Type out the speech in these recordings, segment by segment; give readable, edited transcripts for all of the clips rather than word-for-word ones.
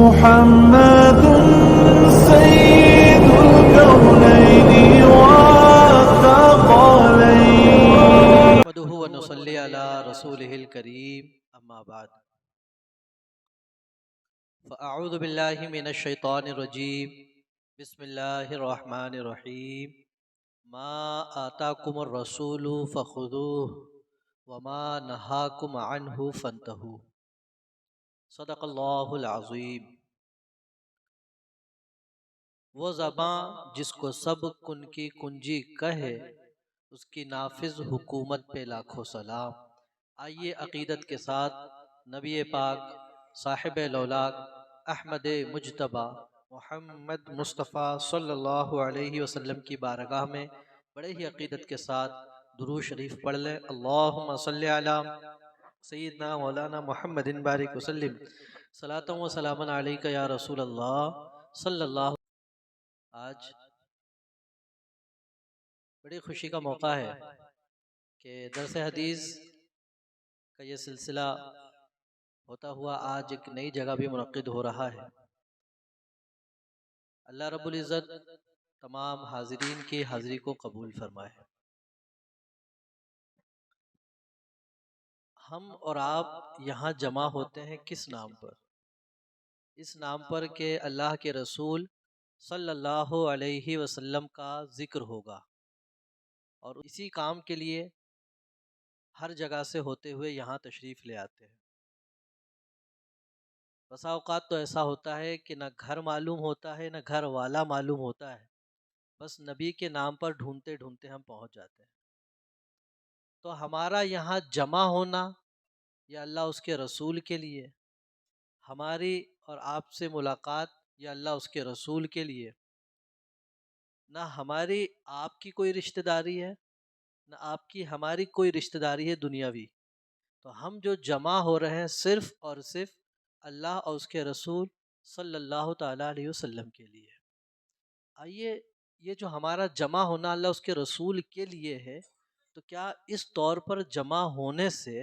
محمد سيد الكونين والثقلين. نحمده ونصلي على رسوله الكريم اما بعد فاعوذ بالله من الشيطان الرجيم بسم الله الرحمن الرحيم ما آتاكم الرسول فخذوه وما نهاكم عنه فانتهوا صدق اللہ العظیم. وہ زباں جس کو سب کن کی کنجی کہے، اس کی نافذ حکومت پہ لاکھوں سلام. آئیے عقیدت کے ساتھ نبی پاک صاحب لولاک احمد مجتبیٰ محمد مصطفیٰ صلی اللہ علیہ وسلم کی بارگاہ میں بڑے ہی عقیدت کے ساتھ درود شریف پڑھ لیں. اللہم صلی علی سیدنا مولانا محمد بارک وسلم صلاۃ و سلام علیک یا رسول اللہ صلی اللہ. آج بڑی خوشی کا موقع ہے کہ درس حدیث کا یہ سلسلہ ہوتا ہوا آج ایک نئی جگہ بھی منعقد ہو رہا ہے. اللہ رب العزت تمام حاضرین کی حاضری کو قبول فرمائے. ہم اور آپ یہاں جمع ہوتے ہیں کس نام پر؟ اس نام پر کہ اللہ کے رسول صلی اللہ علیہ وسلم کا ذکر ہوگا، اور اسی کام کے لیے ہر جگہ سے ہوتے ہوئے یہاں تشریف لے آتے ہیں. بسا اوقات تو ایسا ہوتا ہے کہ نہ گھر معلوم ہوتا ہے نہ گھر والا معلوم ہوتا ہے، بس نبی کے نام پر ڈھونڈتے ڈھونڈتے ہم پہنچ جاتے ہیں. تو ہمارا یہاں جمع ہونا یا اللہ اس کے رسول کے لیے، ہماری اور آپ سے ملاقات یا اللہ اس کے رسول کے لیے، نہ ہماری آپ کی کوئی رشتہ داری ہے نہ آپ کی ہماری کوئی رشتہ داری ہے دنیاوی. تو ہم جو جمع ہو رہے ہیں صرف اور صرف اللہ اور اس کے رسول صلی اللہ تعالیٰ علیہ وسلم کے لیے. آئیے یہ جو ہمارا جمع ہونا اللہ اس کے رسول کے لیے ہے، تو کیا اس طور پر جمع ہونے سے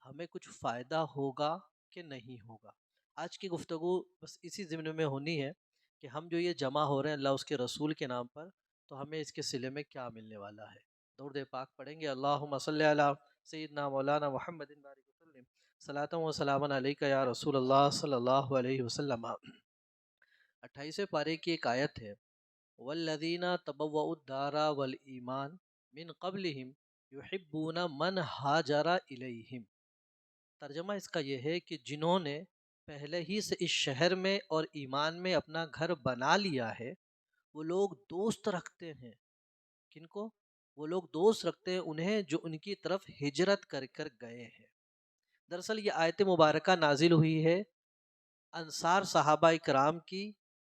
ہمیں کچھ فائدہ ہوگا کہ نہیں ہوگا؟ آج کی گفتگو بس اسی ضمن میں ہونی ہے کہ ہم جو یہ جمع ہو رہے ہیں اللہ اس کے رسول کے نام پر، تو ہمیں اس کے صلے میں کیا ملنے والا ہے. درود پاک پڑھیں گے. اللہم صلی علی سیدنا مولانا محمد بارک وسلم صلاۃ و سلام علیک یا رسول اللہ صلی اللہ علیہ وسلم. 28ویں پارے کی ایک آیت ہے، والذین تبوؤا الدار والایمان من قبلہم یحبون من ہاجر الیہم. ترجمہ اس کا یہ ہے کہ جنہوں نے پہلے ہی سے اس شہر میں اور ایمان میں اپنا گھر بنا لیا ہے، وہ لوگ دوست رکھتے ہیں. کن کو؟ وہ لوگ دوست رکھتے ہیں انہیں جو ان کی طرف ہجرت کر کر گئے ہیں. دراصل یہ آیت مبارکہ نازل ہوئی ہے انصار صحابہ کرام کی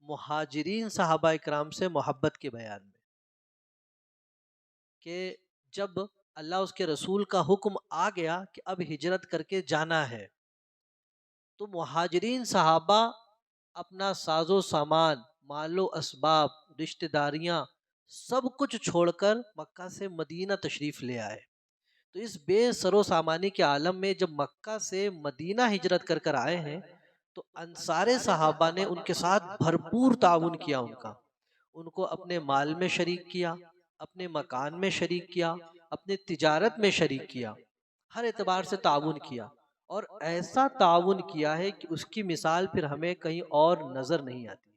مہاجرین صحابہ کرام سے محبت کے بیان میں، کہ جب اللہ اس کے رسول کا حکم آ گیا کہ اب ہجرت کر کے جانا ہے، تو مہاجرین صحابہ اپنا ساز و سامان، مال و اسباب، رشتہ داریاں سب کچھ چھوڑ کر مکہ سے مدینہ تشریف لے آئے. تو اس بے سر و سامانی کے عالم میں جب مکہ سے مدینہ ہجرت کر کر آئے ہیں، تو انصار صحابہ نے ان کے ساتھ بھرپور تعاون کیا. ان کو اپنے مال میں شریک کیا، اپنے مکان میں شریک کیا، اپنے تجارت میں شریک کیا، ہر اعتبار سے تعاون کیا. اور ایسا تعاون کیا ہے کہ اس کی مثال پھر ہمیں کہیں اور نظر نہیں آتی ہے.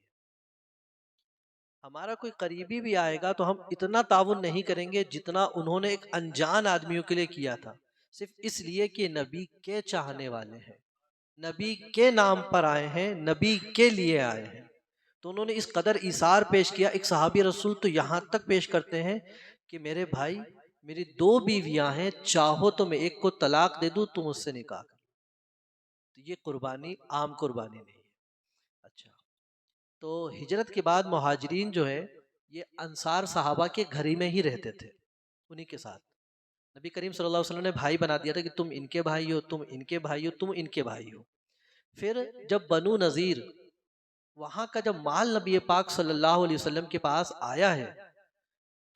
ہمارا کوئی قریبی بھی آئے گا تو ہم اتنا تعاون نہیں کریں گے جتنا انہوں نے ایک انجان آدمیوں کے لیے کیا تھا، صرف اس لیے کہ نبی کے چاہنے والے ہیں، نبی کے نام پر آئے ہیں، نبی کے لیے آئے ہیں. تو انہوں نے اس قدر ایثار پیش کیا. ایک صحابی رسول تو یہاں تک پیش کرتے ہیں کہ میرے بھائی، میری 2 بیویاں ہیں، چاہو تو میں ایک کو طلاق دے دوں، تم اس سے نکاح کر. تو یہ قربانی عام قربانی نہیں ہے. اچھا، تو ہجرت کے بعد مہاجرین جو ہے یہ انصار صحابہ کے گھر ہی میں ہی رہتے تھے. انہی کے ساتھ نبی کریم صلی اللہ علیہ وسلم نے بھائی بنا دیا تھا کہ تم ان کے بھائی ہو، تم ان کے بھائی ہو، تم ان کے بھائی ہو. پھر جب بنو نذیر وہاں کا جب مال نبی پاک صلی اللہ علیہ وسلم کے پاس آیا ہے،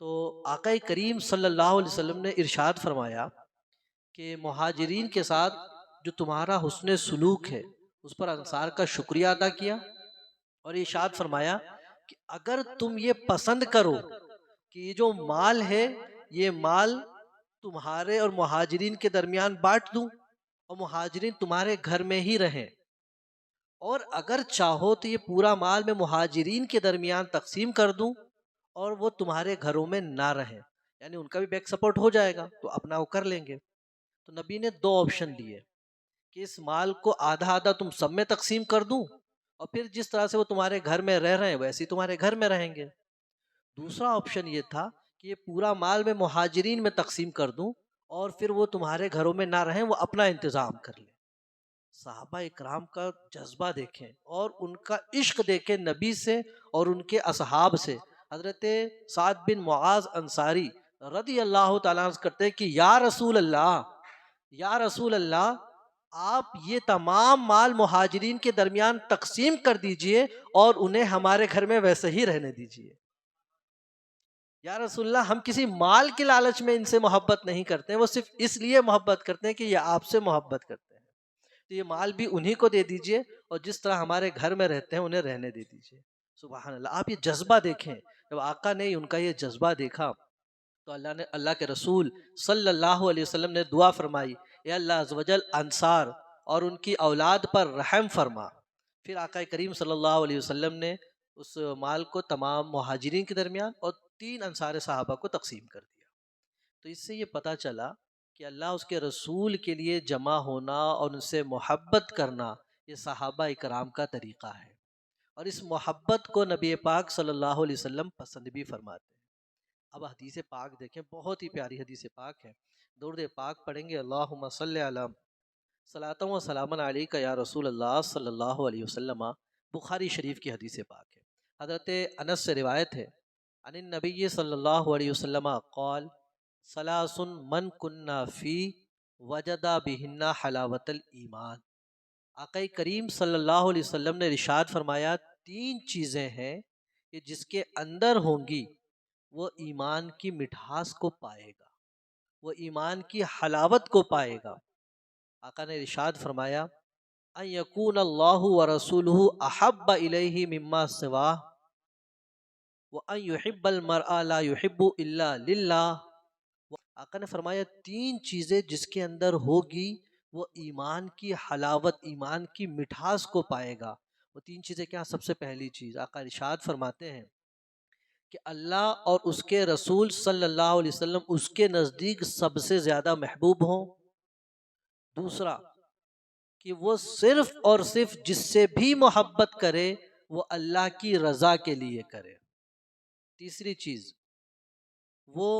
تو آقا کریم صلی اللہ علیہ وسلم نے ارشاد فرمایا کہ مہاجرین کے ساتھ جو تمہارا حسن سلوک ہے اس پر انصار کا شکریہ ادا کیا، اور ارشاد فرمایا کہ اگر تم یہ پسند کرو کہ یہ جو مال ہے یہ مال تمہارے اور مہاجرین کے درمیان بانٹ دوں اور مہاجرین تمہارے گھر میں ہی رہیں، اور اگر چاہو تو یہ پورا مال میں مہاجرین کے درمیان تقسیم کر دوں اور وہ تمہارے گھروں میں نہ رہیں، یعنی ان کا بھی بیک سپورٹ ہو جائے گا تو اپنا وہ کر لیں گے۔ تو نبی نے دو آپشن دیے کہ اس مال کو آدھا آدھا تم سب میں تقسیم کر دوں اور پھر جس طرح سے وہ تمہارے گھر میں رہ رہے ہیں ویسے ہی تمہارے گھر میں رہیں گے۔ دوسرا آپشن یہ تھا کہ یہ پورا مال میں مہاجرین میں تقسیم کر دوں اور پھر وہ تمہارے گھروں میں نہ رہیں، وہ اپنا انتظام کر لیں۔ صحابہ اکرام کا جذبہ دیکھیں اور ان کا عشق دیکھیں نبی سے اور ان کے اصحاب سے۔ حضرت سعد بن معاذ انصاری رضی اللہ تعالیٰ عنہ کرتے کہ یا رسول اللہ، یا رسول اللہ، آپ یہ تمام مال مہاجرین کے درمیان تقسیم کر دیجئے اور انہیں ہمارے گھر میں ویسے ہی رہنے دیجئے۔ یا رسول اللہ، ہم کسی مال کے لالچ میں ان سے محبت نہیں کرتے ہیں، وہ صرف اس لیے محبت کرتے ہیں کہ یہ آپ سے محبت کرتے ہیں، تو یہ مال بھی انہی کو دے دیجئے اور جس طرح ہمارے گھر میں رہتے ہیں انہیں رہنے دے دیجئے۔ سبحان اللہ، آپ یہ جذبہ دیکھیں، جب آقا نے ان کا یہ جذبہ دیکھا تو اللہ کے رسول صلی اللہ علیہ وسلم نے دعا فرمائی، اے اللہ عز و جل انصار اور ان کی اولاد پر رحم فرما۔ پھر آقا کریم صلی اللہ علیہ وسلم نے اس مال کو تمام مہاجرین کے درمیان اور 3 انصار صحابہ کو تقسیم کر دیا۔ تو اس سے یہ پتہ چلا کہ اللہ اس کے رسول کے لیے جمع ہونا اور ان سے محبت کرنا یہ صحابہ اکرام کا طریقہ ہے، اور اس محبت کو نبی پاک صلی اللہ علیہ وسلم پسند بھی فرماتے ہیں۔ اب حدیث پاک دیکھیں، بہت ہی پیاری حدیث پاک ہے، درود پاک پڑھیں گے، اللہم صلی علی صلاۃ و سلام علیک یا رسول اللہ صلی اللہ علیہ وسلم۔ بخاری شریف کی حدیث پاک ہے، حضرت انس سے روایت ہے، عن النبی صلی اللہ علیہ وسلم قال ثلاث من کنا فی وجد بہن حلاوت الایمان۔ آقا کریم صلی اللہ علیہ وسلم نے ارشاد فرمایا 3 چیزیں ہیں کہ جس کے اندر ہوں گی وہ ایمان کی مٹھاس کو پائے گا، وہ ایمان کی حلاوت کو پائے گا۔ آقا نے ارشاد فرمایا ان یکون اللہ ورسولہ احب الیہ مما سواہ وان یحب المرء لا یحب الا للہ۔ آقا نے فرمایا 3 چیزیں جس کے اندر ہوگی وہ ایمان کی حلاوت، ایمان کی مٹھاس کو پائے گا۔ وہ 3 چیزیں کیا؟ سب سے پہلی چیز آقا ارشاد فرماتے ہیں کہ اللہ اور اس کے رسول صلی اللہ علیہ وسلم اس کے نزدیک سب سے زیادہ محبوب ہوں۔ دوسرا کہ وہ صرف اور صرف جس سے بھی محبت کرے وہ اللہ کی رضا کے لیے کرے۔ تیسری چیز، وہ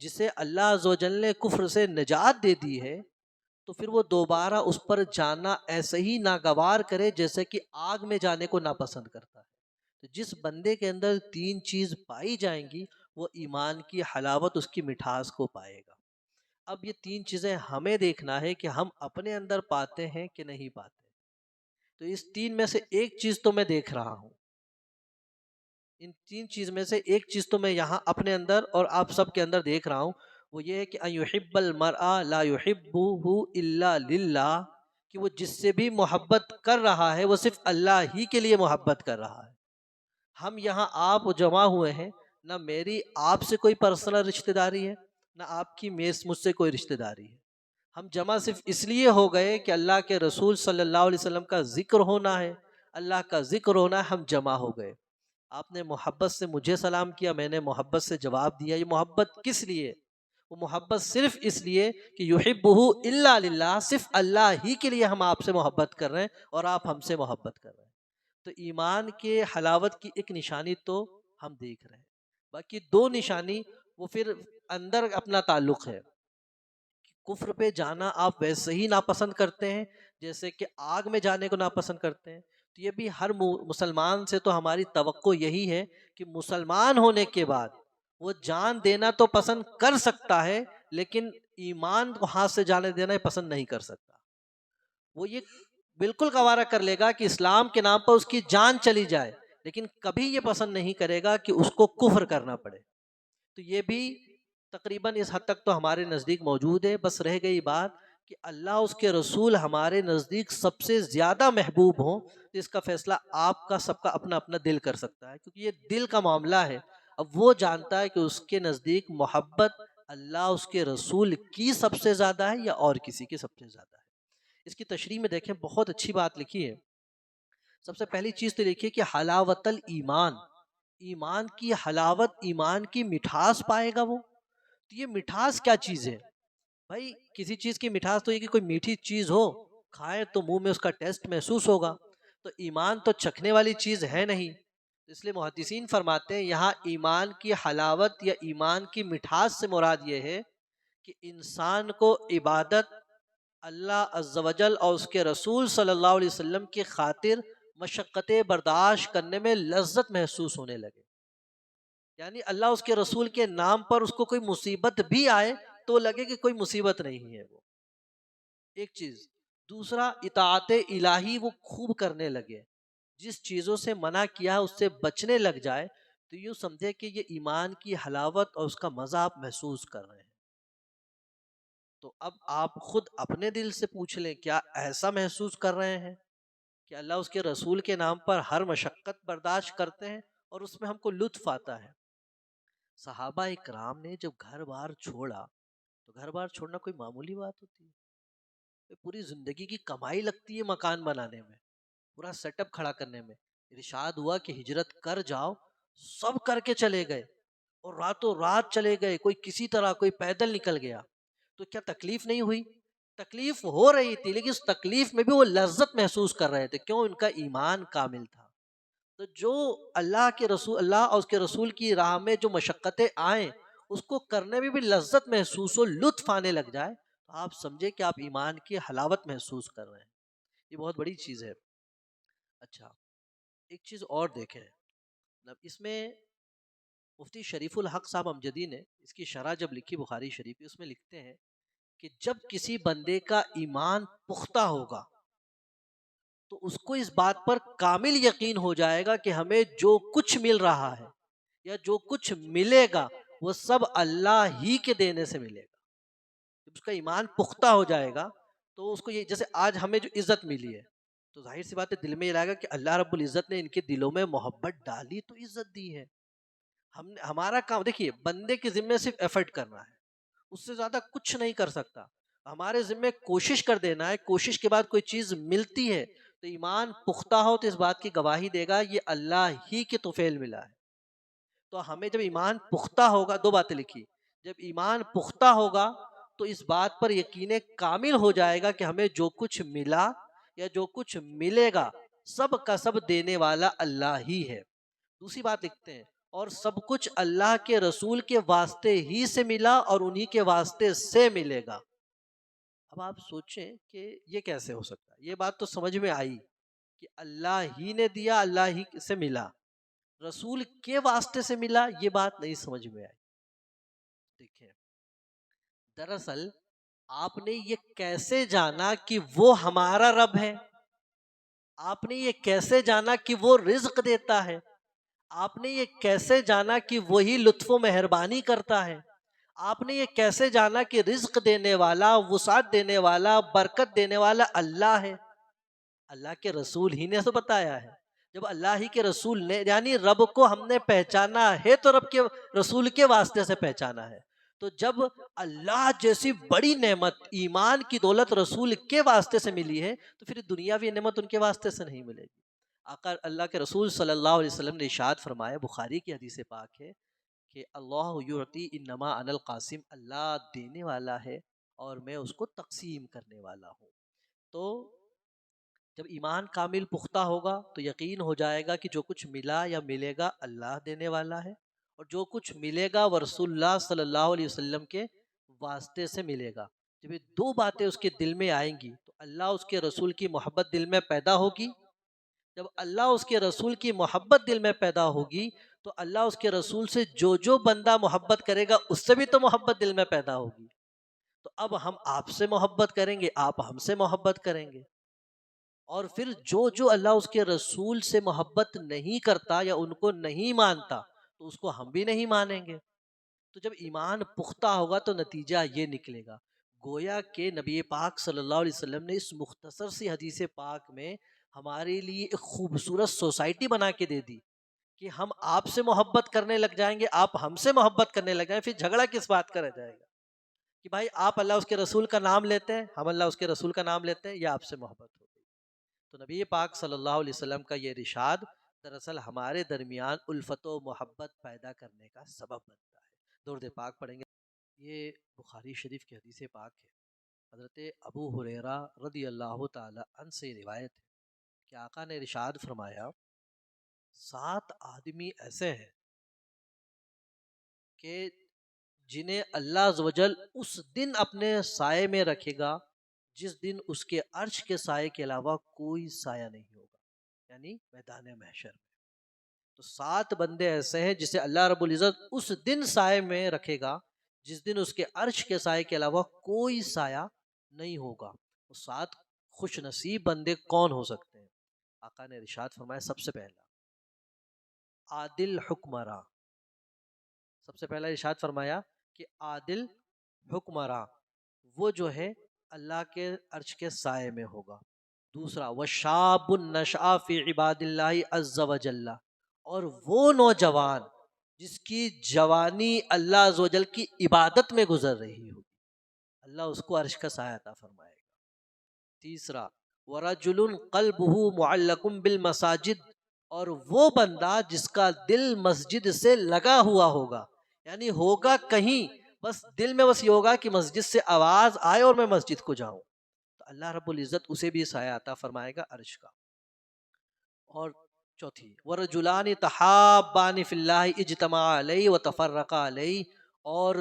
جسے اللہ عز و جل نے کفر سے نجات دے دی ہے تو پھر وہ دوبارہ اس پر جانا ایسے ہی ناگوار کرے جیسے کہ آگ میں جانے کو ناپسند کرتا ہے۔ تو جس بندے کے اندر 3 چیز پائی جائیں گی وہ ایمان کی حلاوت، اس کی مٹھاس کو پائے گا۔ اب یہ 3 چیزیں ہمیں دیکھنا ہے کہ ہم اپنے اندر پاتے ہیں کہ نہیں پاتے۔ تو اس 3 میں سے ایک چیز تو میں دیکھ رہا ہوں، ان 3 چیز میں سے ایک چیز تو میں یہاں اپنے اندر اور آپ سب کے اندر دیکھ رہا ہوں، وہ یہ ہے کہ ان یحب المرء لا یحبہ الا للہ، کہ وہ جس سے بھی محبت کر رہا ہے وہ صرف اللہ ہی کے لیے محبت کر رہا ہے۔ ہم یہاں آپ جمع ہوئے ہیں، نہ میری آپ سے کوئی پرسنل رشتہ داری ہے، نہ آپ کی مجھ سے کوئی رشتہ داری ہے۔ ہم جمع صرف اس لیے ہو گئے کہ اللہ کے رسول صلی اللہ علیہ وسلم کا ذکر ہونا ہے، اللہ کا ذکر ہونا ہے، ہم جمع ہو گئے۔ آپ نے محبت سے مجھے سلام کیا، میں نے محبت سے جواب دیا۔ یہ محبت کس لیے؟ وہ محبت صرف اس لیے کہ یحبہ الا للہ، صرف اللہ ہی کے لیے ہم آپ سے محبت کر رہے ہیں اور آپ ہم سے محبت کر رہے ہیں۔ تو ایمان کے حلاوت کی ایک نشانی تو ہم دیکھ رہے ہیں، باقی 2 نشانی وہ پھر اندر اپنا تعلق ہے۔ کفر پہ جانا آپ ویسے ہی ناپسند کرتے ہیں جیسے کہ آگ میں جانے کو ناپسند کرتے ہیں، تو یہ بھی ہر مسلمان سے تو ہماری توقع یہی ہے کہ مسلمان ہونے کے بعد وہ جان دینا تو پسند کر سکتا ہے لیکن ایمان کو ہاتھ سے جانے دینا پسند نہیں کر سکتا۔ وہ یہ بالکل گوارا کر لے گا کہ اسلام کے نام پر اس کی جان چلی جائے، لیکن کبھی یہ پسند نہیں کرے گا کہ اس کو کفر کرنا پڑے۔ تو یہ بھی تقریباً اس حد تک تو ہمارے نزدیک موجود ہے۔ بس رہ گئی بات کہ اللہ اس کے رسول ہمارے نزدیک سب سے زیادہ محبوب ہوں، تو اس کا فیصلہ آپ کا سب کا اپنا اپنا دل کر سکتا ہے، کیونکہ یہ دل کا معاملہ ہے۔ اب وہ جانتا ہے کہ اس کے نزدیک محبت اللہ اس کے رسول کی سب سے زیادہ ہے یا اور کسی کی سب سے زیادہ ہے۔ اس کی تشریح میں دیکھیں، بہت اچھی بات لکھی ہے۔ سب سے پہلی چیز تو دیکھیے کہ حلاوت الایمان، ایمان کی حلاوت، ایمان کی مٹھاس پائے گا وہ۔ تو یہ مٹھاس کیا چیز ہے بھائی؟ کسی چیز کی مٹھاس تو یہ کہ کوئی میٹھی چیز ہو، کھائے تو منہ میں اس کا ٹیسٹ محسوس ہوگا۔ تو ایمان تو چکھنے والی چیز ہے نہیں، اس لیے محدثین فرماتے ہیں یہاں ایمان کی حلاوت یا ایمان کی مٹھاس سے مراد یہ ہے کہ انسان کو عبادت اللہ عز و جل اور اس کے رسول صلی اللہ علیہ وسلم کی خاطر مشقتیں برداشت کرنے میں لذت محسوس ہونے لگے، یعنی اللہ اس کے رسول کے نام پر اس کو کوئی مصیبت بھی آئے تو لگے کہ کوئی مصیبت نہیں ہے وہ، ایک چیز۔ دوسرا، اطاعت الہی وہ خوب کرنے لگے، جس چیزوں سے منع کیا اس سے بچنے لگ جائے، تو یوں سمجھے کہ یہ ایمان کی حلاوت اور اس کا مزہ آپ محسوس کر رہے ہیں۔ تو اب آپ خود اپنے دل سے پوچھ لیں، کیا ایسا محسوس کر رہے ہیں کہ اللہ اس کے رسول کے نام پر ہر مشقت برداشت کرتے ہیں اور اس میں ہم کو لطف آتا ہے؟ صحابہ اکرام نے جب گھر بار چھوڑا، تو گھر بار چھوڑنا کوئی معمولی بات ہوتی ہے؟ پوری زندگی کی کمائی لگتی ہے مکان بنانے میں، پورا سیٹ اپ کھڑا کرنے میں۔ ارشاد ہوا کہ ہجرت کر جاؤ، سب کر کے چلے گئے اور راتوں رات چلے گئے، کوئی کسی طرح، کوئی پیدل نکل گیا۔ تو کیا تکلیف نہیں ہوئی؟ تکلیف ہو رہی تھی، لیکن اس تکلیف میں بھی وہ لذت محسوس کر رہے تھے، کیوں؟ ان کا ایمان کامل تھا۔ تو جو اللہ کے رسول، اللہ اور اس کے رسول کی راہ میں جو مشقتیں آئیں اس کو کرنے میں بھی لذت محسوس ہو، لطف آنے لگ جائے، تو آپ سمجھے کہ آپ ایمان کی حلاوت محسوس کر رہے ہیں۔ یہ بہت بڑی چیز ہے۔ اچھا، ایک چیز اور دیکھیں، اس میں مفتی شریف الحق صاحب امجدی نے اس کی شرح جب لکھی بخاری شریف کی، اس میں لکھتے ہیں کہ جب کسی بندے کا ایمان پختہ ہوگا تو اس کو اس بات پر کامل یقین ہو جائے گا کہ ہمیں جو کچھ مل رہا ہے یا جو کچھ ملے گا وہ سب اللہ ہی کے دینے سے ملے گا۔ جب اس کا ایمان پختہ ہو جائے گا تو اس کو یہ، جیسے آج ہمیں جو عزت ملی ہے تو ظاہر سی بات ہے دل میں یہ لگے گا کہ اللہ رب العزت نے ان کے دلوں میں محبت ڈالی تو عزت دی ہے۔ ہمارا کام دیکھیے، بندے کے ذمے صرف ایفرٹ کرنا ہے، اس سے زیادہ کچھ نہیں کر سکتا۔ ہمارے ذمے کوشش کر دینا ہے، کوشش کے بعد کوئی چیز ملتی ہے تو ایمان پختہ ہو تو اس بات کی گواہی دے گا یہ اللہ ہی کے طفیل ملا ہے۔ تو ہمیں جب ایمان پختہ ہوگا، دو باتیں لکھی، جب ایمان پختہ ہوگا تو اس بات پر یقین کامل ہو جائے گا کہ ہمیں جو کچھ ملا یا جو کچھ ملے گا سب کا سب دینے والا اللہ ہی ہے۔ دوسری بات لکھتے ہیں، اور سب کچھ اللہ کے رسول کے واسطے ہی سے ملا اور انہی کے واسطے سے ملے گا۔ اب آپ سوچیں کہ یہ کیسے ہو سکتا ہے؟ یہ بات تو سمجھ میں آئی کہ اللہ ہی نے دیا، اللہ ہی سے ملا، رسول کے واسطے سے ملا، یہ بات نہیں سمجھ میں آئی۔ دیکھیں، دراصل آپ نے یہ کیسے جانا کہ وہ ہمارا رب ہے؟ آپ نے یہ کیسے جانا کہ وہ رزق دیتا ہے؟ آپ نے یہ کیسے جانا کہ وہی لطف و مہربانی کرتا ہے؟ آپ نے یہ کیسے جانا کہ رزق دینے والا، وسعت دینے والا، برکت دینے والا اللہ ہے؟ اللہ کے رسول ہی نے تو بتایا ہے۔ جب اللہ ہی کے رسول نے، یعنی رب کو ہم نے پہچانا ہے تو رب کے رسول کے واسطے سے پہچانا ہے۔ تو جب اللہ جیسی بڑی نعمت، ایمان کی دولت رسول کے واسطے سے ملی ہے تو پھر دنیاوی نعمت ان کے واسطے سے نہیں ملے گی۔ آقا اللہ کے رسول صلی اللہ علیہ وسلم نے ارشاد فرمایا، بخاری کی حدیث پاک ہے کہ اللہ یعطی انما انا القاسم، اللہ دینے والا ہے اور میں اس کو تقسیم کرنے والا ہوں۔ تو جب ایمان کامل پختہ ہوگا تو یقین ہو جائے گا کہ جو کچھ ملا یا ملے گا اللہ دینے والا ہے، اور جو کچھ ملے گا وہ رسول اللہ صلی اللہ علیہ وسلم کے واسطے سے ملے گا۔ جب یہ دو باتیں اس کے دل میں آئیں گی تو اللہ اس کے رسول کی محبت دل میں پیدا ہوگی۔ جب اللہ اس کے رسول کی محبت دل میں پیدا ہوگی تو اللہ اس کے رسول سے جو بندہ محبت کرے گا اس سے بھی تو محبت دل میں پیدا ہوگی۔ تو اب ہم آپ سے محبت کریں گے، آپ ہم سے محبت کریں گے، اور پھر جو اللہ اس کے رسول سے محبت نہیں کرتا یا ان کو نہیں مانتا تو اس کو ہم بھی نہیں مانیں گے۔ تو جب ایمان پختہ ہوگا تو نتیجہ یہ نکلے گا، گویا کہ نبی پاک صلی اللہ علیہ وسلم نے اس مختصر سی حدیث پاک میں ہمارے لیے ایک خوبصورت سوسائٹی بنا کے دے دی کہ ہم آپ سے محبت کرنے لگ جائیں گے، آپ ہم سے محبت کرنے لگ جائیں، پھر جھگڑا کس بات کا رہ جائے گا کہ بھائی آپ اللہ اس کے رسول کا نام لیتے ہیں، ہم اللہ اس کے رسول کا نام لیتے ہیں، یا آپ سے محبت ہو گئی۔ تو نبی پاک صلی اللہ علیہ وسلم کا یہ ارشاد دراصل ہمارے درمیان الفت و محبت پیدا کرنے کا سبب بنتا ہے۔ درود پاک پڑھیں گے۔ یہ بخاری شریف کی حدیث پاک ہے۔ حضرت ابو ہریرہ رضی اللہ تعالی عنہ سے روایت ہے کہ آقا نے ارشاد فرمایا 7 آدمی ایسے ہیں کہ جنہیں اللہ عز و جل اس دن اپنے سائے میں رکھے گا جس دن اس کے عرش کے سائے کے علاوہ کوئی سایہ نہیں ہوگا، یعنی میدان محشر میں۔ تو 7 بندے ایسے ہیں جسے اللہ رب العزت اس دن سائے میں رکھے گا جس دن اس کے عرش کے سائے کے علاوہ کوئی سایہ نہیں ہوگا۔ وہ 7 خوش نصیب بندے کون ہو سکتے ہیں؟ آقا نے ارشاد فرمایا سب سے پہلا عادل حکمراں، سب سے پہلا ارشاد فرمایا کہ عادل حکمراں وہ جو ہے اللہ کے عرش کے سائے میں ہوگا۔ دوسرا وشاب نشأ فی عباد اللہ عز وجل، اور وہ نوجوان جس کی جوانی اللہ عز و جل کی عبادت میں گزر رہی ہوگی، اللہ اس کو عرش کا سایہ عطا فرمائے گا۔ تیسرا ورجل قلبہ معلق بالمساجد، اور وہ بندہ جس کا دل مسجد سے لگا ہوا ہوگا، یعنی ہوگا کہیں بس دل میں بس یہ ہوگا کہ مسجد سے آواز آئے اور میں مسجد کو جاؤں، تو اللہ رب العزت اسے بھی سایہ عطا فرمائے گا عرش کا۔ اور چوتھی ورجلان تحابان فی اللہ اجتماعا علیہ وتفرقا علیہ، اور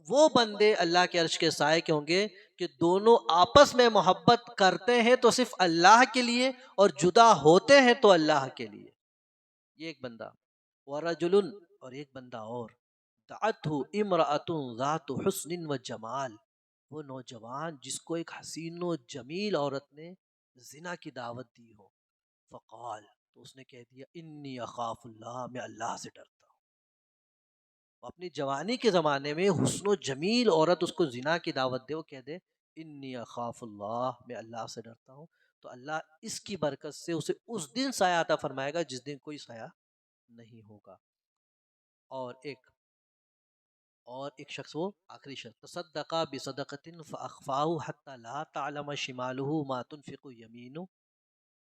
وہ بندے اللہ کے عرش کے سائے کے ہوں گے کہ دونوں آپس میں محبت کرتے ہیں تو صرف اللہ کے لیے، اور جدا ہوتے ہیں تو اللہ کے لیے۔ یہ ایک بندہ۔ ورجل، اور ایک بندہ اور دعته امرأة ذات حسن و جمال، وہ نوجوان جس کو ایک حسین و جمیل عورت نے زنا کی دعوت دی ہو، فقال، تو اس نے کہہ دیا انی اخاف اللہ، میں اللہ سے ڈرتا ہوں۔ اپنی جوانی کے زمانے میں حسن و جمیل عورت اس کو زنا کی دعوت دے، وہ کہہ دے انی اخاف اللہ، میں اللہ سے ڈرتا ہوں، تو اللہ اس کی برکت سے اسے اس دن سایہ عطا فرمائے گا جس دن کوئی سایہ نہیں ہوگا۔ اور ایک شخص، وہ آخری شخص، تصدق بصدقۃ فاخفاہ حتی لا تعلم شمالہ ما تنفق یمینہ،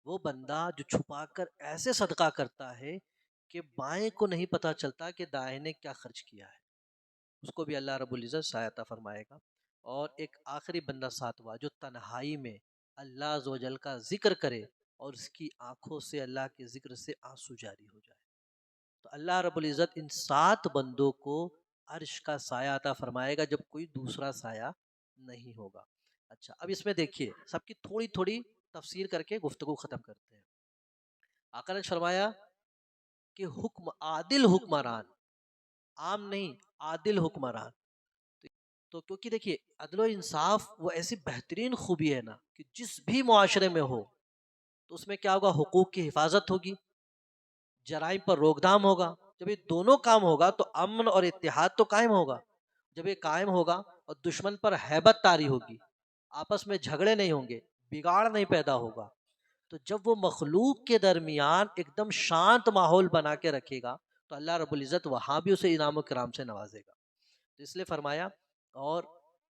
وہ بندہ جو چھپا کر ایسے صدقہ کرتا ہے کہ بائیں کو نہیں پتہ چلتا کہ دائیں نے کیا خرچ کیا ہے، اس کو بھی اللہ رب العزت سایہ عطا فرمائے گا۔ اور ایک آخری بندہ 7واں جو تنہائی میں اللہ عز و جل کا ذکر کرے اور اس کی آنکھوں سے اللہ کے ذکر سے آنسو جاری ہو جائے، تو اللہ رب العزت ان 7 بندوں کو عرش کا سایہ عطا فرمائے گا جب کوئی دوسرا سایہ نہیں ہوگا۔ اچھا، اب اس میں دیکھیے سب کی تھوڑی تھوڑی تفسیر کر کے گفتگو ختم کرتے ہیں۔ آقا نے فرمایا کہ عادل حکمران، عام نہیں، عادل حکمران، تو کیونکہ دیکھیے عدل و انصاف وہ ایسی بہترین خوبی ہے نا کہ جس بھی معاشرے میں ہو تو اس میں کیا ہوگا، حقوق کی حفاظت ہوگی، جرائم پر روک تھام ہوگا۔ جب یہ دونوں کام ہوگا تو امن اور اتحاد تو قائم ہوگا۔ جب یہ قائم ہوگا اور دشمن پر ہیبت طاری ہوگی، آپس میں جھگڑے نہیں ہوں گے، بگاڑ نہیں پیدا ہوگا، تو جب وہ مخلوق کے درمیان ایک دم شانت ماحول بنا کے رکھے گا تو اللہ رب العزت وہاں بھی اسے انعام و کرام سے نوازے گا۔ تو اس لیے فرمایا، اور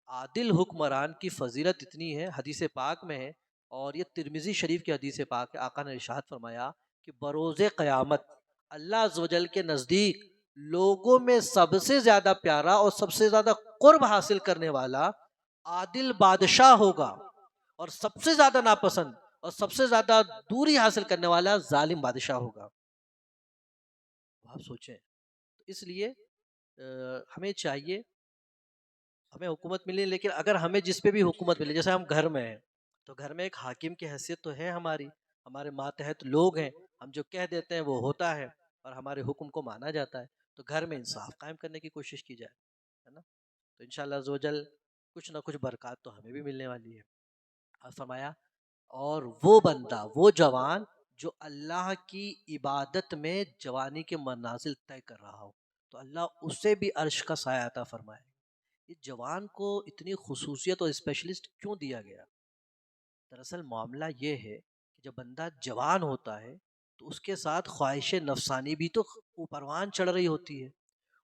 عادل حکمران کی فضیلت اتنی ہے، حدیث پاک میں ہے، اور یہ ترمذی شریف کی حدیث پاک ہے۔ آقا نے ارشاد فرمایا کہ بروز قیامت اللہ عز و جل کے نزدیک لوگوں میں سب سے زیادہ پیارا اور سب سے زیادہ قرب حاصل کرنے والا عادل بادشاہ ہوگا، اور سب سے زیادہ ناپسند اور سب سے زیادہ دوری حاصل کرنے والا ظالم بادشاہ ہوگا۔ آپ سوچیں، اس لیے ہمیں چاہیے، ہمیں حکومت ملی لیکن اگر ہمیں جس پہ بھی حکومت ملے، جیسے ہم گھر میں ہیں تو گھر میں ایک حاکم کی حیثیت تو ہے ہماری، ہمارے ماتحت لوگ ہیں، ہم جو کہہ دیتے ہیں وہ ہوتا ہے اور ہمارے حکم کو مانا جاتا ہے، تو گھر میں انصاف قائم کرنے کی کوشش کی جائے، ہے نا؟ تو انشاءاللہ عز و جل کچھ نہ کچھ برکات تو ہمیں بھی ملنے والی ہے۔ اور فرمایا، اور وہ بندہ، وہ جوان جو اللہ کی عبادت میں جوانی کے منازل طے کر رہا ہو تو اللہ اسے بھی عرش کا سایہ عطا فرمائے۔ یہ جوان کو اتنی خصوصیت اور اسپیشلسٹ کیوں دیا گیا؟ دراصل معاملہ یہ ہے کہ جب بندہ جوان ہوتا ہے تو اس کے ساتھ خواہش نفسانی بھی تو اوپروان چڑھ رہی ہوتی ہے.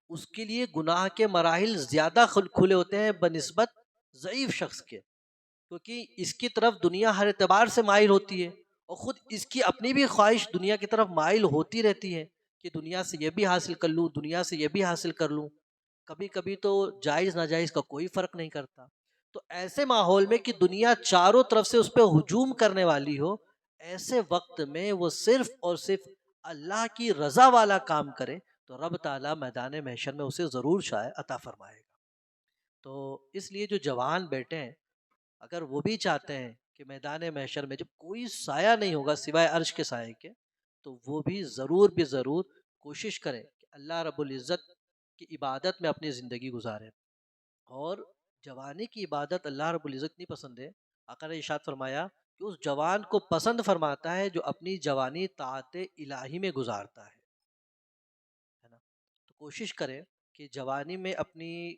اس کے لیے گناہ کے مراحل زیادہ کھلے ہوتے ہیں بنسبت ضعیف شخص کے، کیونکہ اس کی طرف دنیا ہر اعتبار سے مائل ہوتی ہے، اور خود اس کی اپنی بھی خواہش دنیا کی طرف مائل ہوتی رہتی ہے کہ دنیا سے یہ بھی حاصل کر لوں، دنیا سے یہ بھی حاصل کر لوں. کبھی کبھی تو جائز ناجائز کا کوئی فرق نہیں کرتا. تو ایسے ماحول میں کہ دنیا چاروں طرف سے اس پہ ہجوم کرنے والی ہو، ایسے وقت میں وہ صرف اور صرف اللہ کی رضا والا کام کرے تو رب تعالیٰ میدان محشر میں اسے ضرور شائع عطا فرمائے گا. تو اس لیے جو جوان بیٹے ہیں، اگر وہ بھی چاہتے ہیں کہ میدان محشر میں جب کوئی سایہ نہیں ہوگا سوائے عرش کے سائے کے، تو وہ بھی ضرور کوشش کریں کہ اللہ رب العزت کی عبادت میں اپنی زندگی گزاریں. اور جوانی کی عبادت اللہ رب العزت نہیں پسند ہے. آقا نے ارشاد فرمایا کہ اس جوان کو پسند فرماتا ہے جو اپنی جوانی طاعت الہی میں گزارتا ہے نا. تو کوشش کریں کہ جوانی میں اپنی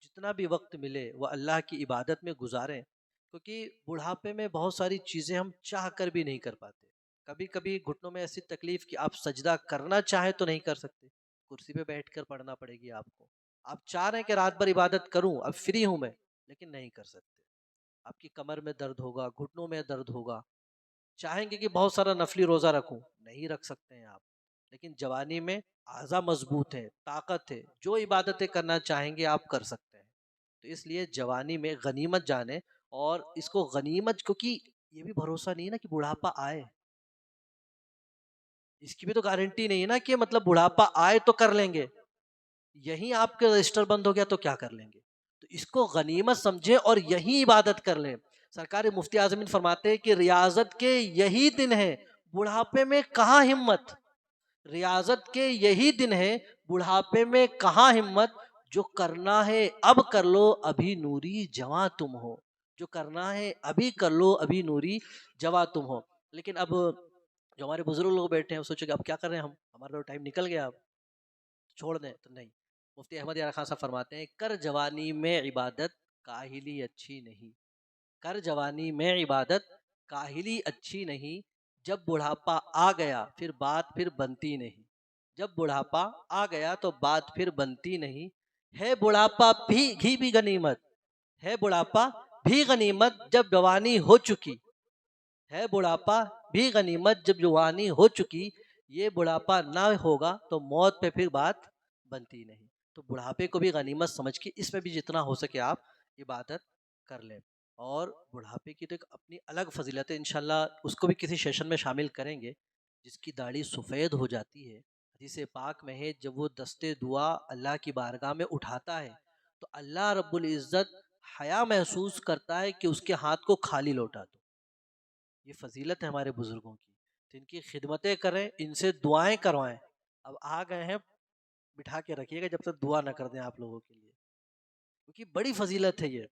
جتنا بھی وقت ملے وہ اللہ کی عبادت میں گزاریں، کیونکہ بڑھاپے میں بہت ساری چیزیں ہم چاہ کر بھی نہیں کر پاتے. کبھی کبھی گھٹنوں میں ایسی تکلیف کہ آپ سجدہ کرنا چاہیں تو نہیں کر سکتے، کرسی پہ بیٹھ کر پڑھنا پڑے گی آپ کو. آپ چاہ رہے ہیں کہ رات بھر عبادت کروں، اب فری ہوں میں، لیکن نہیں کر سکتے. آپ کی کمر میں درد ہوگا، گھٹنوں میں درد ہوگا. چاہیں گے کہ بہت سارا نفلی روزہ رکھوں، نہیں رکھ سکتے ہیں آپ. لیکن جوانی میں اعضاء مضبوط ہے، طاقت ہے، جو عبادتیں کرنا چاہیں گے آپ کر سکتے ہیں. تو اس لیے جوانی میں غنیمت جانے، اور اس کو غنیمت، کیونکہ یہ بھی بھروسہ نہیں ہے نا کہ بڑھاپا آئے، اس کی بھی تو گارنٹی نہیں ہے نا کہ مطلب بڑھاپا آئے تو کر لیں گے. یہیں آپ کے رجسٹر بند ہو گیا تو کیا کر لیں گے؟ تو اس کو غنیمت سمجھیں اور یہی عبادت کر لیں. سرکار مفتی اعظم فرماتے ہیں کہ ریاضت کے یہی دن ہے، بڑھاپے میں کہاں ہمت. ریاضت کے یہی دن ہے، بڑھاپے میں کہاں ہمت. جو کرنا ہے اب کر لو، ابھی نوری جواں تم ہو. جو کرنا ہے ابھی کر لو، ابھی نوری جواں تم ہو. لیکن اب جو ہمارے بزرگ لوگ بیٹھے ہیں وہ سوچے کہ اب کیا کر رہے ہیں ہمارا تو ٹائم نکل گیا، اب چھوڑ دیں. تو نہیں. مفتی احمد یار خان صاحب فرماتے ہیں کر جوانی میں عبادت کاہلی اچھی نہیں. کر جوانی میں عبادت کاہلی اچھی نہیں. جب بڑھاپا آ گیا پھر بات پھر بنتی نہیں. جب بڑھاپا آ گیا تو بات پھر بنتی نہیں. ہے بڑھاپا بھی غنیمت، ہے بڑھاپا بھی غنیمت جب جوانی ہو چکی. ہے بڑھاپا بھی غنیمت جب جوانی ہو چکی. یہ بڑھاپا نہ ہوگا تو موت پہ پھر بات بنتی نہیں. تو بڑھاپے کو بھی غنیمت سمجھ کے اس میں بھی جتنا ہو سکے آپ عبادت کر لیں. اور بڑھاپے کی تو ایک اپنی الگ فضیلت ہے، انشاءاللہ اس کو بھی کسی سیشن میں شامل کریں گے. جس کی داڑھی سفید ہو جاتی ہے، حدیث پاک میں ہے جب وہ دستے دعا اللہ کی بارگاہ میں اٹھاتا ہے تو اللہ رب العزت حیا محسوس کرتا ہے کہ اس کے ہاتھ کو خالی لوٹا دو. یہ فضیلت ہے ہمارے بزرگوں کی. تو ان کی خدمتیں کریں، ان سے دعائیں کروائیں. اب آ گئے ہیں، بٹھا کے رکھیے گا جب تک دعا نہ کر دیں آپ لوگوں کے لیے، کیونکہ بڑی فضیلت ہے یہ.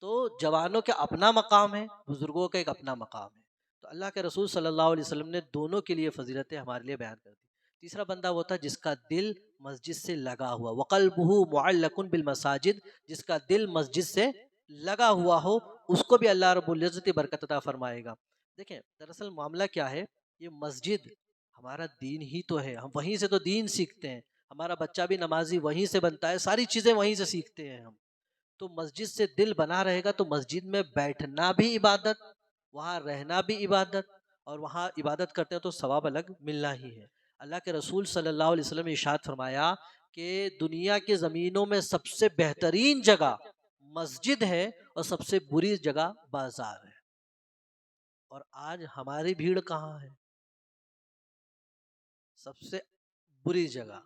تو جوانوں کا اپنا مقام ہے، بزرگوں کا ایک اپنا مقام ہے. تو اللہ کے رسول صلی اللہ علیہ وسلم نے دونوں کے لیے فضیلتیں ہمارے لیے بیان کر دی. تیسرا بندہ وہ تھا جس کا دل مسجد سے لگا ہوا، وقلبہ معلق بالمساجد، جس کا دل مسجد سے لگا ہوا ہو، اس کو بھی اللہ رب العزت برکت عطا فرمائے گا. دیکھیں دراصل معاملہ کیا ہے، یہ مسجد ہمارا دین ہی تو ہے، ہم وہیں سے تو دین سیکھتے ہیں. ہمارا بچہ بھی نمازی وہیں سے بنتا ہے، ساری چیزیں وہیں سے سیکھتے ہیں ہم. تو مسجد سے دل بنا رہے گا تو مسجد میں بیٹھنا بھی عبادت، وہاں رہنا بھی عبادت، اور وہاں عبادت کرتے ہیں تو ثواب الگ ملنا ہی ہے. اللہ کے رسول صلی اللہ علیہ وسلم نے ارشاد فرمایا کہ دنیا کے زمینوں میں سب سے بہترین جگہ مسجد ہے اور سب سے بری جگہ بازار ہے. اور آج ہماری بھیڑ کہاں ہے؟ سب سے بری جگہ.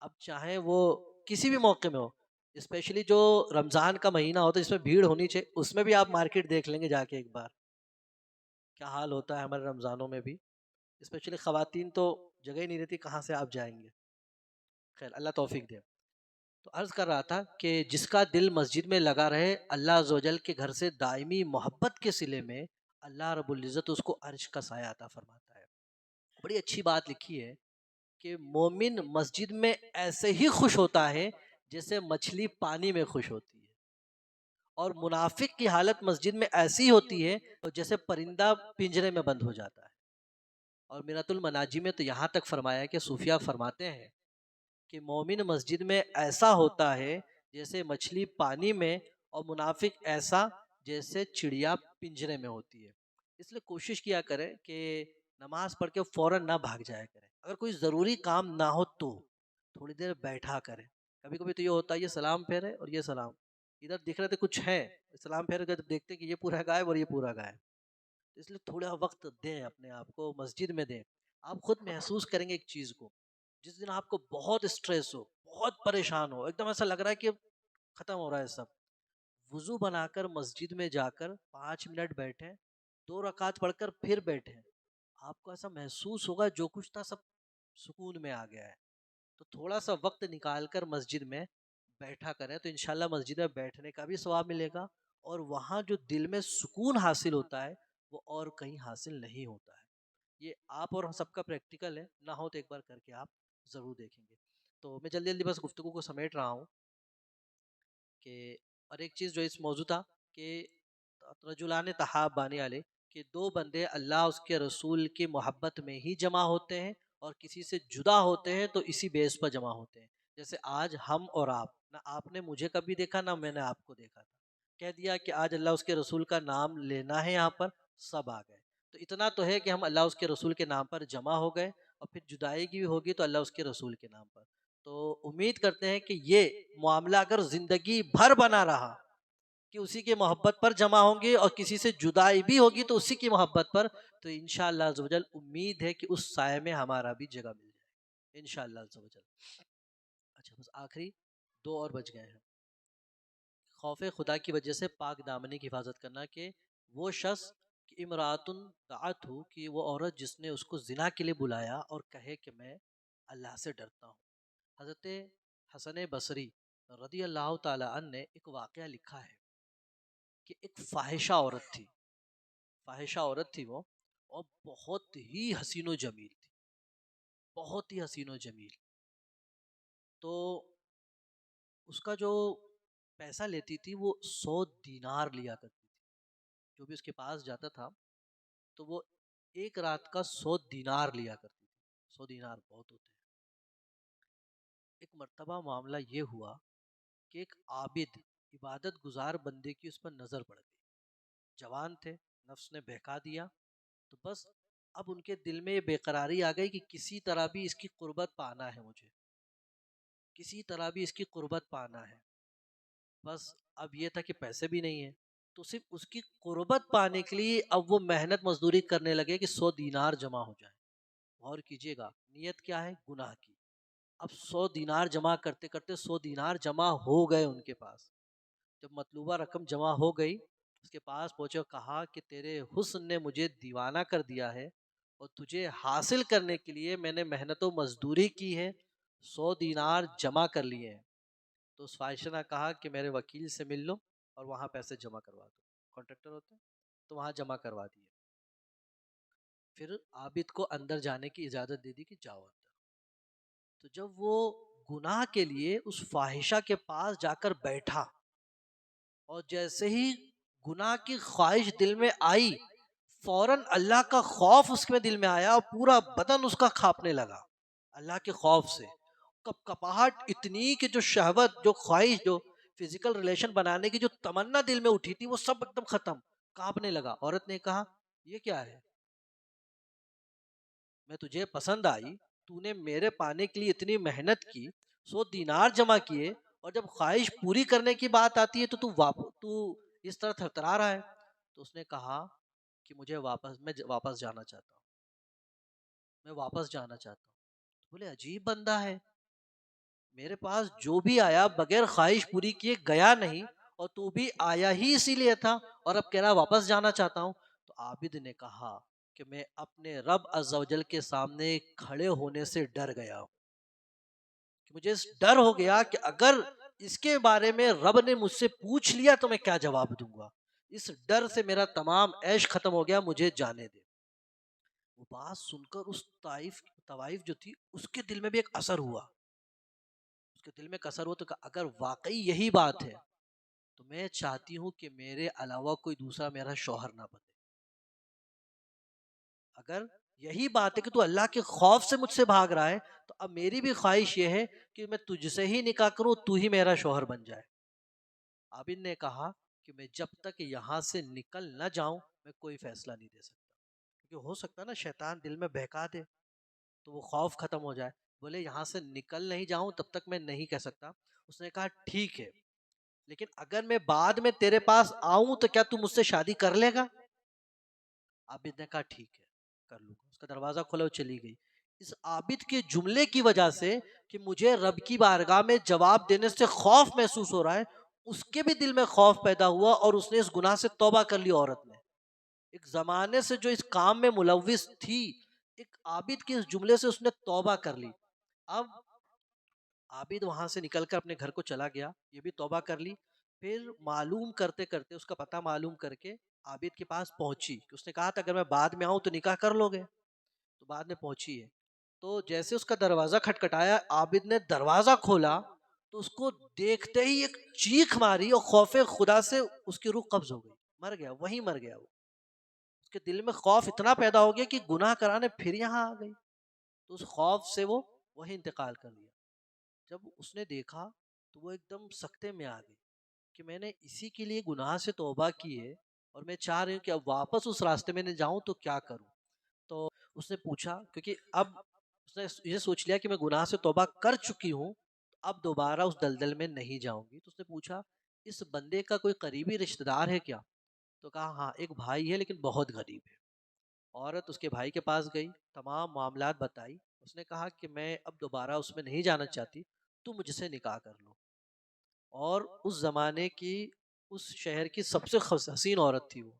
اب چاہے وہ کسی بھی موقع میں ہو، اسپیشلی جو رمضان کا مہینہ ہوتا ہے جس میں بھیڑ ہونی چاہیے، اس میں بھی آپ مارکیٹ دیکھ لیں گے جا کے ایک بار کیا حال ہوتا ہے ہمارے رمضانوں میں بھی. اسپیشلی خواتین تو جگہ ہی نہیں رہتی، کہاں سے آپ جائیں گے. خیر اللہ توفیق دے. تو عرض کر رہا تھا کہ جس کا دل مسجد میں لگا رہے، اللہ عزوجل کے گھر سے دائمی محبت کے صلے میں اللہ رب العزت اس کو عرش کا سایہ عطا فرماتا ہے. بڑی اچھی بات لکھی ہے کہ مومن مسجد میں ایسے ہی خوش ہوتا ہے جیسے مچھلی پانی میں خوش ہوتی ہے. اور منافق کی حالت مسجد میں ایسی ہوتی ہے جیسے پرندہ پنجرے میں بند ہو جاتا ہے۔ اور میرات المناجی میں تو یہاں تک فرمایا کہ صوفیہ فرماتے ہیں کہ مومن مسجد میں ایسا ہوتا ہے جیسے مچھلی پانی میں، اور منافق ایسا جیسے چڑیا پنجرے میں ہوتی ہے۔ اس لیے کوشش کیا کریں کہ نماز پڑھ کے فوراً نہ بھاگ جایا کریں، اگر کوئی ضروری کام نہ ہو تو تھوڑی دیر بیٹھا کریں۔ کبھی کبھی تو یہ ہوتا ہے یہ سلام پھیرے اور یہ سلام، ادھر دکھ رہے تھے کچھ ہے، سلام پھیر کے دیکھتے کہ یہ پورا غائب اور یہ پورا غائب۔ اس لیے تھوڑا وقت دیں اپنے آپ کو، مسجد میں دیں۔ آپ خود محسوس کریں گے ایک چیز کو، جس دن آپ کو بہت اسٹریس ہو، بہت پریشان ہو، ایک دم ایسا لگ رہا ہے کہ ختم ہو رہا ہے سب، وضو بنا کر مسجد میں جا کر 5 منٹ بیٹھیں، 2 رکعت پڑھ کر پھر بیٹھیں، آپ کو ایسا محسوس ہوگا جو کچھ تھا سب سکون میں آ گیا ہے۔ تو تھوڑا سا وقت نکال کر مسجد میں بیٹھا کریں تو انشاءاللہ مسجد میں بیٹھنے کا بھی ثواب ملے گا، اور وہاں جو دل میں سکون حاصل ہوتا ہے وہ اور کہیں حاصل نہیں ہوتا ہے۔ یہ آپ اور ہم سب کا پریکٹیکل ہے، نہ ہو تو ایک بار کر کے آپ ضرور دیکھیں گے۔ تو میں جلدی جلدی بس گفتگو کو سمیٹ رہا ہوں کہ، اور ایک چیز جو اس موضوع تھا کہ رجلان تحابانی علیہ، کہ 2 بندے اللہ اس کے رسول کی محبت میں ہی جمع ہوتے ہیں، اور کسی سے جدا ہوتے ہیں تو اسی بیس پر جمع ہوتے ہیں۔ جیسے آج ہم اور آپ، نہ آپ نے مجھے کبھی دیکھا نہ میں نے آپ کو دیکھا تھا، کہہ دیا کہ آج اللہ اس کے رسول کا نام لینا ہے، یہاں پر سب آ گئے۔ تو اتنا تو ہے کہ ہم اللہ اس کے رسول کے نام پر جمع ہو گئے، اور پھر جدائی کی بھی ہوگی تو اللہ اس کے رسول کے نام پر۔ تو امید کرتے ہیں کہ یہ معاملہ اگر زندگی بھر بنا رہا کہ اسی کی محبت پر جمع ہوں گے، اور کسی سے جدائی بھی ہوگی تو اسی کی محبت پر، تو انشاءاللہ عزوجل امید ہے کہ اس سائے میں ہمارا بھی جگہ مل جائے انشاءاللہ عزوجل۔ اچھا بس آخری 2 اور بچ گئے ہیں۔ خوف خدا کی وجہ سے پاک دامنی کی حفاظت کرنا، کہ وہ شخص کہ امراتن دعت ہو، کہ وہ عورت جس نے اس کو زنا کے لیے بلایا اور کہے کہ میں اللہ سے ڈرتا ہوں۔ حضرت حسن بصری رضی اللہ تعالی عنہ نے ایک واقعہ لکھا ہے کہ ایک فاحشہ عورت تھی، فاحشہ عورت تھی وہ، اور بہت ہی حسین و جمیل تھی، بہت ہی حسین و جمیل۔ تو اس کا جو پیسہ لیتی تھی وہ 100 دینار لیا کرتی تھی، جو بھی اس کے پاس جاتا تھا تو وہ ایک رات کا 100 دینار لیا کرتی تھی۔ 100 دینار بہت ہوتے ہیں۔ ایک مرتبہ معاملہ یہ ہوا کہ ایک عابد عبادت گزار بندے کی اس پر نظر پڑ گئی، جوان تھے، نفس نے بہکا دیا، تو بس اب ان کے دل میں یہ بے قراری آ گئی کہ کسی طرح بھی اس کی قربت پانا ہے مجھے، کسی طرح بھی اس کی قربت پانا ہے۔ بس اب یہ تھا کہ پیسے بھی نہیں ہیں، تو صرف اس کی قربت پانے کے لیے اب وہ محنت مزدوری کرنے لگے کہ 100 دینار جمع ہو جائیں۔ غور کیجئے گا نیت کیا ہے؟ گناہ کی۔ اب 100 دینار جمع کرتے کرتے 100 دینار جمع ہو گئے ان کے پاس۔ جب مطلوبہ رقم جمع ہو گئی، اس کے پاس پہنچے اور کہا کہ تیرے حسن نے مجھے دیوانہ کر دیا ہے، اور تجھے حاصل کرنے کے لیے میں نے محنت و مزدوری کی ہے، 100 دینار جمع کر لیے ہیں۔ تو اس فاحشہ نے کہا کہ میرے وکیل سے مل لو اور وہاں پیسے جمع کروا دو، کانٹریکٹر ہوتے ہیں تو وہاں جمع کروا دیے۔ پھر عابد کو اندر جانے کی اجازت دے دی کہ جاؤ اندر۔ تو جب وہ گناہ کے لیے اس فاحشہ کے پاس جا کر بیٹھا، اور جیسے ہی گناہ کی خواہش دل میں آئی، فوراً اللہ کا خوف اس کے دل میں آیا، اور پورا بدن اس کا کھاپنے لگا اللہ کے خوف سے۔ کپ کپاہٹ اتنی کہ جو شہوت، جو خواہش، جو فزیکل ریلیشن بنانے کی جو تمنا دل میں اٹھی تھی وہ سب ایک دم ختم، کانپنے لگا۔ عورت نے کہا یہ کیا ہے؟ میں تجھے پسند آئی، تو نے میرے پانے کے لیے اتنی محنت کی، 100 دینار جمع کیے، اور جب خواہش پوری کرنے کی بات آتی ہے تو اس طرح تھرتھرا رہا ہے۔ تو اس نے کہا کہ میں واپس جانا چاہتا ہوں، میں واپس جانا چاہتا ہوں۔ بولے عجیب بندہ ہے، میرے پاس جو بھی آیا بغیر خواہش پوری کیے گیا نہیں، اور تو بھی آیا ہی اسی لیے تھا، اور اب کہہ رہا واپس جانا چاہتا ہوں۔ تو عابد نے کہا کہ میں اپنے رب عز و جل کے سامنے کھڑے ہونے سے ڈر گیا ہوں، کہ مجھے اس ڈر ہو گیا کہ اگر اس کے بارے میں رب نے مجھ سے پوچھ لیا تو میں کیا جواب دوں گا، اس ڈر سے میرا تمام عیش ختم ہو گیا، مجھے جانے دے۔ وہ بات سن کر اس طوائف جو تھی اس کے دل میں بھی ایک اثر ہوا، اس کے دل میں ایک اثر ہوا، تو کہا اگر واقعی یہی بات ہے تو میں چاہتی ہوں کہ میرے علاوہ کوئی دوسرا میرا شوہر نہ بنے. اگر یہی بات ہے کہ تو اللہ کے خوف سے مجھ سے بھاگ رہا ہے تو اب میری بھی خواہش یہ ہے کہ میں تجھ سے ہی نکاح کروں، تو ہی میرا شوہر بن جائے. عابد نے کہا کہ میں جب تک یہاں سے نکل نہ جاؤں میں کوئی فیصلہ نہیں دے سکتا، کیونکہ ہو سکتا ہے نا شیطان دل میں بہکا دے تو وہ خوف ختم ہو جائے. بولے یہاں سے نکل نہیں جاؤں تب تک میں نہیں کہہ سکتا. اس نے کہا ٹھیک ہے، لیکن اگر میں بعد میں تیرے پاس آؤں تو کیا تم مجھ سے شادی کر لے گا؟ عابد نے کہا ٹھیک ہے کر لوں گا. اس کا دروازہ کھولا وہ چلی گئی. اس عابد کے جملے کی وجہ سے کہ مجھے رب کی بارگاہ میں جواب دینے سے خوف محسوس ہو رہا ہے، اس کے بھی دل میں خوف پیدا ہوا اور اس نے اس گناہ سے توبہ کر لی. عورت نے ایک زمانے سے جو اس کام میں ملوث تھی، ایک عابد کے اس جملے سے اس نے توبہ کر لی. اب عابد وہاں سے نکل کر اپنے گھر کو چلا گیا، یہ بھی توبہ کر لی. پھر معلوم کرتے کرتے اس کا پتہ معلوم کر کے عابد کے پاس پہنچی کہ اس نے کہا تھا اگر میں بعد میں آؤں تو نکاح کر لو گے، تو بعد میں پہنچی ہے. تو جیسے اس کا دروازہ کھٹکھٹایا، عابد نے دروازہ کھولا تو اس کو دیکھتے ہی ایک چیخ ماری اور خوف خدا سے اس کی روح قبض ہو گئی، مر گیا، وہیں مر گیا. وہ اس کے دل میں خوف اتنا پیدا ہو گیا کہ گناہ کرانے پھر یہاں آ گئی، تو اس خوف سے وہ وہیں انتقال کر لیا. جب اس نے دیکھا تو وہ ایک دم سکتے میں آ گئی کہ میں نے اسی کے لیے گناہ سے توبہ کی ہے اور میں چاہ رہی ہوں کہ اب واپس اس راستے میں نہ جاؤں تو کیا کروں. تو اس نے پوچھا، کیونکہ اب اس نے یہ سوچ لیا کہ میں گناہ سے توبہ کر چکی ہوں، اب دوبارہ اس دلدل میں نہیں جاؤں گی. تو اس نے پوچھا اس بندے کا کوئی قریبی رشتہ دار ہے کیا؟ تو کہا ہاں ایک بھائی ہے لیکن بہت غریب ہے. عورت اس کے بھائی کے پاس گئی، تمام معاملات بتائی. اس نے کہا کہ میں اب دوبارہ اس میں نہیں جانا چاہتی، تو مجھ سے نکاح کر لو. اور اس زمانے کی، اس شہر کی سب سے حسین عورت تھی وہ.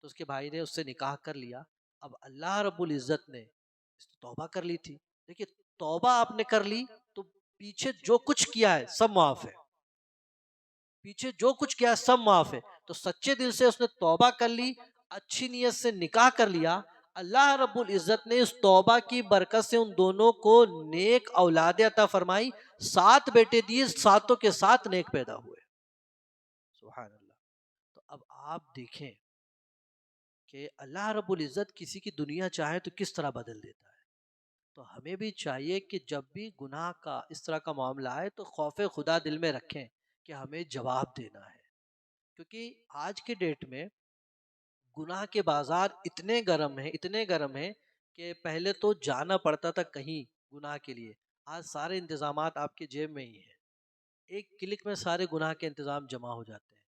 تو اس کے بھائی نے اس سے نکاح کر لیا. اب اللہ رب العزت نے اس نے توبہ کر لی تھی. دیکھیے توبہ آپ نے کر لی تو پیچھے جو کچھ کیا ہے سب معاف ہے، پیچھے جو کچھ کیا ہے سب معاف ہے. تو سچے دل سے اس نے توبہ کر لی، اچھی نیت سے نکاح کر لیا. اللہ رب العزت نے اس توبہ کی برکت سے ان دونوں کو نیک اولاد عطا فرمائی. 7 بیٹے دیے، ساتوں کے ساتھ نیک پیدا ہوئے. سبحان اللہ. تو اب آپ دیکھیں کہ اللہ رب العزت کسی کی دنیا چاہے تو کس طرح بدل دیتا ہے. تو ہمیں بھی چاہیے کہ جب بھی گناہ کا اس طرح کا معاملہ آئے تو خوف خدا دل میں رکھیں کہ ہمیں جواب دینا ہے. کیونکہ آج کے ڈیٹ میں گناہ کے بازار اتنے گرم ہیں، اتنے گرم ہیں کہ پہلے تو جانا پڑتا تھا کہیں گناہ کے لیے، آج سارے انتظامات آپ کے جیب میں ہی ہیں. ایک کلک میں سارے گناہ کے انتظام جمع ہو جاتے ہیں.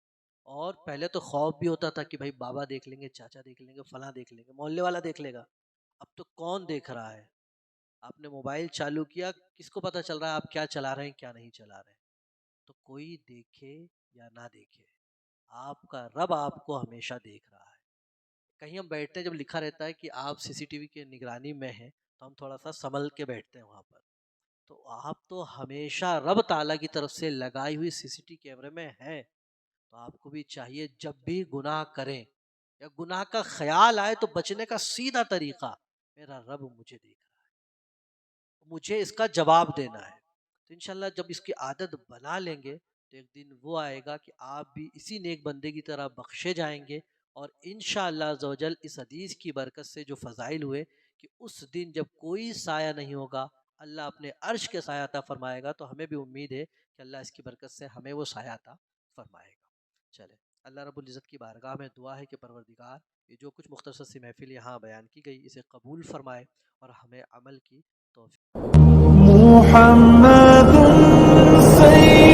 اور پہلے تو خوف بھی ہوتا تھا کہ بھائی بابا دیکھ لیں گے، چاچا دیکھ لیں گے، فلاں دیکھ لیں گے، محلے والا دیکھ لے گا. اب تو کون دیکھ رہا ہے؟ آپ نے موبائل چالو کیا، کس کو پتہ چل رہا ہے آپ کیا چلا رہے ہیں کیا نہیں چلا رہے ہیں. تو کوئی دیکھے یا نہ دیکھے، آپ کا رب آپ کو ہمیشہ دیکھ رہا ہے. کہیں ہم بیٹھتے ہیں جب لکھا رہتا ہے کہ آپ سی سی ٹی وی کے نگرانی میں ہیں تو ہم تھوڑا سا سنبھل کے بیٹھتے ہیں وہاں پر. تو آپ تو ہمیشہ رب تعالیٰ کی طرف سے لگائی ہوئی سی سی ٹی کیمرے میں ہیں. تو آپ کو بھی چاہیے جب بھی گناہ کریں یا گناہ کا خیال آئے تو بچنے کا سیدھا طریقہ، میرا رب مجھے دیکھ رہا ہے، مجھے اس کا جواب دینا ہے. تو انشاءاللہ جب اس کی عادت بنا لیں گے تو ایک دن وہ آئے گا کہ آپ بھی اسی نیک بندے کی طرح بخشے جائیں گے. اور انشاءاللہ عزوجل اس حدیث کی برکت سے جو فضائل ہوئے کہ اس دن جب کوئی سایہ نہیں ہوگا، اللہ اپنے عرش کے سایہ عطا فرمائے گا. تو ہمیں بھی امید ہے کہ اللہ اس کی برکت سے ہمیں وہ سایہ عطا فرمائے گا. چلے اللہ رب العزت کی بارگاہ میں دعا ہے کہ پروردگار یہ جو کچھ مختصر سی محفل یہاں بیان کی گئی اسے قبول فرمائے اور ہمیں عمل کی توفیق. محمد سید